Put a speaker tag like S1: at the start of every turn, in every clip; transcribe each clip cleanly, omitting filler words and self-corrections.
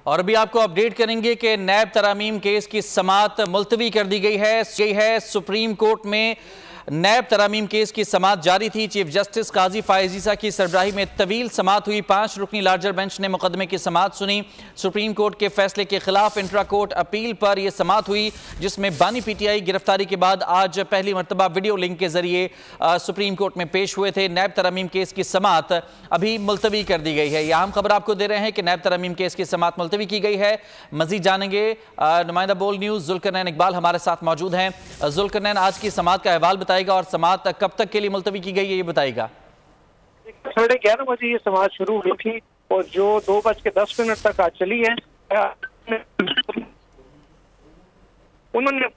S1: और अभी आपको अपडेट करेंगे कि नैब तरामीम केस की समाअत मुलतवी कर दी गई है। सुप्रीम कोर्ट में नैब तरामीम केस की समाअत जारी थी। चीफ जस्टिस काजी फायज ईसा की सरबराही में तवील समाअत हुई। 5 रुकनी लार्जर बेंच ने मुकदमे की समाअत सुनी। सुप्रीम कोर्ट के फैसले के खिलाफ इंट्रा कोर्ट अपील पर यह समाअत हुई, जिसमें बानी पीटीआई गिरफ्तारी के बाद आज पहली मरतबा वीडियो लिंक के जरिए सुप्रीम कोर्ट में पेश हुए थे। नैब तरामीम केस की समाअत अभी मुलतवी कर दी गई है। यह अहम खबर आपको दे रहे हैं कि नैब तरामीम केस की समाअत मुलतवी की गई है। मजीद जानेंगे, नुमाइंदा बोल न्यूज जुल्करनैन इकबाल हमारे साथ मौजूद हैं। जुल्करनैन, आज की समाअत का अहवाल बताएगा और समाअत कब तक के लिए मुलतवी की गई है, ये बताएगा।
S2: 11:30 बजे ये समाअत शुरू हुई थी और जो 2:10 तक आज चली है। उन्होंने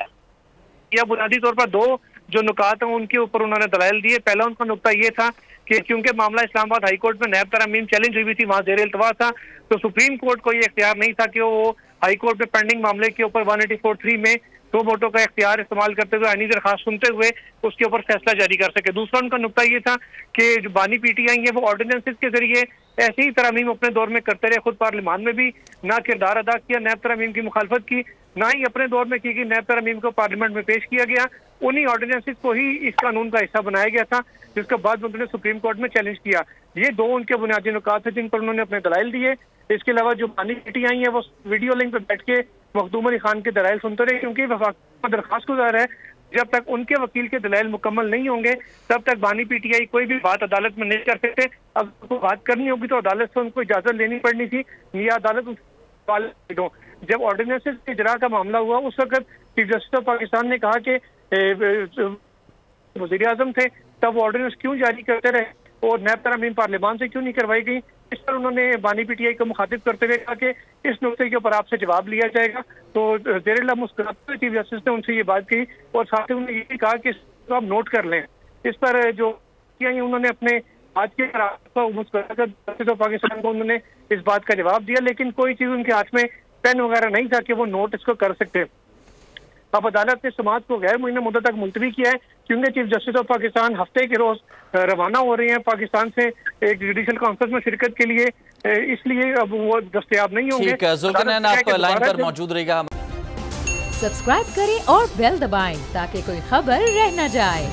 S2: या बुनियादी तौर पर 2 जो नुकात हैं उनके ऊपर उन्होंने दलाइल दिए। पहला उनका नुकता ये था कि क्योंकि मामला इस्लामाबाद हाई कोर्ट में नैब तरामीम चैलेंज हुई थी, वहां जेर इल्तवा था, तो सुप्रीम कोर्ट को ये इख्तियार नहीं था कि वो हाई कोर्ट में पेंडिंग मामले के ऊपर 184(3) में 2 वोटों का इख्तियार इस्तेमाल करते हुए आईनी दरखास्त सुनते हुए उसके ऊपर फैसला जारी कर सके। दूसरा उनका नुकता ये था कि जो बानी पीटीआई है वो ऑर्डिनेंसेस के जरिए ऐसी ही तरामीम अपने दौर में करते रहे। खुद पार्लियामान में भी ना किरदार अदा किया नैब तरामीम की मुखालफत की, ना ही अपने दौर में की गई नैब तरामीम को पार्लियामेंट में पेश किया गया। उन्हीं ऑर्डिनेंसेस को ही इस कानून का हिस्सा बनाया गया था, जिसके बाद उन्होंने सुप्रीम कोर्ट में चैलेंज किया। ये 2 उनके बुनियादी नुकात थे जिन पर उन्होंने अपने दलाइल दिए। इसके अलावा जो बानी पीटीआई है वो वीडियो लिंक पर बैठ के मखदूम अली खान के दलाइल सुनते रहे, क्योंकि वफाक दरखास्त गुजार है जब तक उनके वकील के दलाइल मुकम्मल नहीं होंगे तब तक बानी पीटीआई कोई भी बात अदालत में नहीं कर सकते। अब उनको बात करनी होगी तो अदालत से उनको इजाजत लेनी पड़नी थी, या अदालत जब ऑर्डिनेंसेस के इजरा का मामला हुआ उस वक्त चीफ जस्टिस ऑफ पाकिस्तान ने कहा कि वज़ीर आज़म थे तब वो ऑर्डिनेंस क्यों जारी करते रहे और नैब तरामीम पार्लियामान से क्यों नहीं करवाई गई। इस पर उन्होंने बानी पीटीआई को मुखातिब करते हुए कहा कि इस नुक्ते के ऊपर आपसे जवाब लिया जाएगा। तो ज़ेर मुस्कुराते हुए चीफ जस्टिस ने उनसे ये बात कही और साथ ही उन्होंने ये भी कहा कि इसको आप नोट कर लें। इस पर जो उन्होंने अपने आज के मुस्कुराकर जस्टिस ऑफ पाकिस्तान को उन्होंने इस बात का जवाब दिया, लेकिन कोई चीज उनके हाथ में पेन वगैरह नहीं था कि वो नोट इसको कर सकते। अब अदालत ने समाअत को गैर मुइन्ना मुद्दत तक मुलतवी किया है, क्योंकि चीफ जस्टिस ऑफ पाकिस्तान हफ्ते के रोज रवाना हो रहे हैं पाकिस्तान से एक जुडिशल कॉन्फ्रेंस में शिरकत के लिए, इसलिए अब वो दस्तयाब नहीं होंगे।
S1: ठीक है जुल्करनैन, आप लाइन पर मौजूद रहेगा।
S3: सब्सक्राइब करें और बेल दबाएं ताकि कोई खबर रह न जाए।